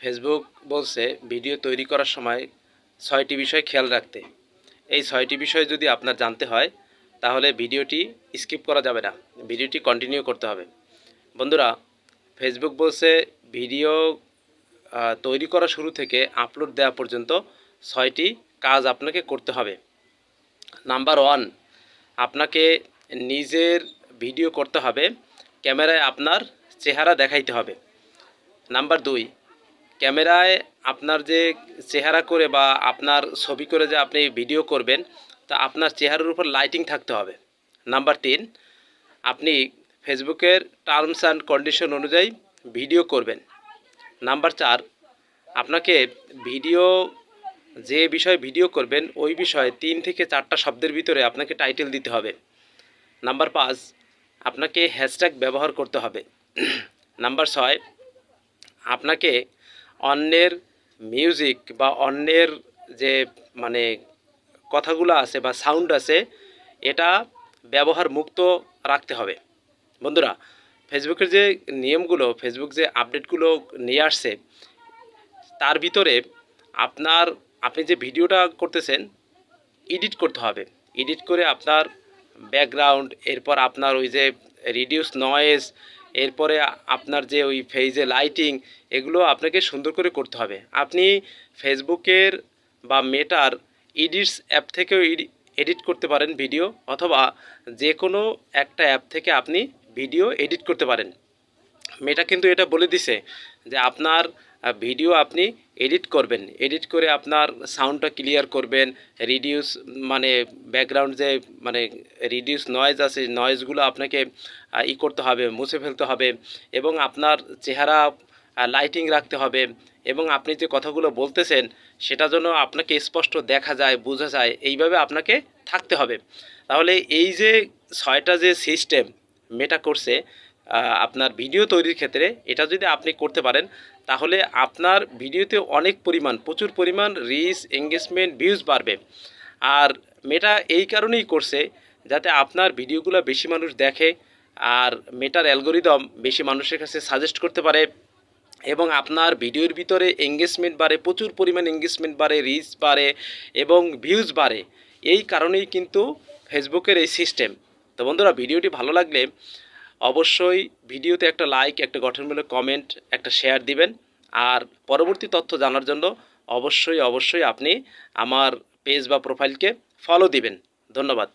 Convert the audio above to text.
Facebook বলছে video তৈরি করার সময় ৬টি বিষয় খেয়াল রাখতে। এই ৬টি বিষয় যদি আপনার জানতে হয় তাহলে ভিডিওটি স্কিপ করা যাবে না, ভিডিওটি কন্টিনিউ করতে হবে। বন্ধুরা, ফেসবুক বলছে ভিডিও তৈরি করা শুরু থেকে আপলোড দেওয়া পর্যন্ত ৬টি কাজ আপনাকে করতে হবে। নাম্বার 1, আপনাকে নিজের ভিডিও করতে হবে, ক্যামেরায় আপনার চেহারা দেখাইতে হবে। নাম্বার 2, ক্যামেরায় আপনার যে চেহারা করে বা আপনার ছবি করে যে আপনি ভিডিও করবেন তা আপনার চেহারার উপর লাইটিং থাকতে হবে। নাম্বার 3, আপনি ফেসবুকের টার্মস অ্যান্ড কন্ডিশন অনুযায়ী ভিডিও করবেন। নাম্বার 4, আপনাকে যে বিষয়ে ভিডিও করবেন ওই বিষয়ে 3 থেকে 4টা শব্দের ভিতরে আপনাকে টাইটেল দিতে হবে। নাম্বার 5, আপনাকে হ্যাশট্যাগ ব্যবহার করতে হবে। নাম্বার 6, আপনাকে অন্যের মিউজিক বা অন্যের যে কথাগুলো আছে বা সাউন্ড আছে এটা ব্যবহার মুক্ত রাখতে হবে। বন্ধুরা, ফেসবুকের যে নিয়মগুলো, ফেসবুক যে আপডেটগুলো নিয়ে আসছে তার ভিতরে আপনি যে ভিডিওটা করতেছেন এডিট করতে হবে। এডিট করে আপনার ব্যাকগ্রাউন্ড, এরপর আপনার ওই যে রিডিউস নয়েজ, এরপরে আপনার যে ওই ফেজে লাইটিং, এগুলো আপনাকে সুন্দর করে করতে হবে। আপনি ফেসবুকের বা মেটার এডিটস অ্যাপ থেকেও এডিট করতে পারেন ভিডিও, অথবা যে কোনো একটা অ্যাপ থেকে আপনি ভিডিও এডিট করতে পারেন। মেটা কিন্তু এটা বলে দিছে যে আপনার ভিডিও আপনি এডিট করবেন, এডিট করে আপনার সাউন্ডটা ক্লিয়ার করবেন, রিডিউস ব্যাকগ্রাউন্ড যে রিডিউস নয়েজ আছে নয়েজগুলো আপনাকে করতে হবে, মুছে ফেলতে হবে, এবং আপনার চেহারা লাইটিং রাখতে হবে, এবং আপনি যে কথাগুলো বলতেছেন সেটা যেন আপনাকে স্পষ্ট দেখা যায়, বোঝা যায়, এইভাবে আপনাকে থাকতে হবে। তাহলে এই যে 6টা যে সিস্টেম মেটা করছে আপনার ভিডিও তৈরির ক্ষেত্রে, এটা যদি আপনি করতে পারেন তাহলে আপনার ভিডিওতে প্রচুর পরিমাণ রিচ, এঙ্গেজমেন্ট, ভিউজ বাড়বে। আর মেটা এই কারণেই করছে যাতে আপনার ভিডিওগুলো বেশি মানুষ দেখে, আর মেটার অ্যালগোরিদম বেশি মানুষের কাছে সাজেস্ট করতে পারে, এবং আপনার ভিডিওর ভিতরে এঙ্গেজমেন্ট বাড়ে, প্রচুর পরিমাণ এঙ্গেজমেন্ট বাড়ে, রিচ বাড়ে এবং ভিউজ বাড়ে। এই কারণেই কিন্তু ফেসবুকের এই সিস্টেম। তো বন্ধুরা, ভিডিওটি ভালো লাগলে অবশ্যই ভিডিওতে একটা লাইক, একটা গঠনমূলক কমেন্ট, একটা শেয়ার দিবেন। আর পরবর্তী তথ্য জানার জন্য অবশ্যই আপনি আমার পেজ বা প্রোফাইলকে ফলো দিবেন। ধন্যবাদ।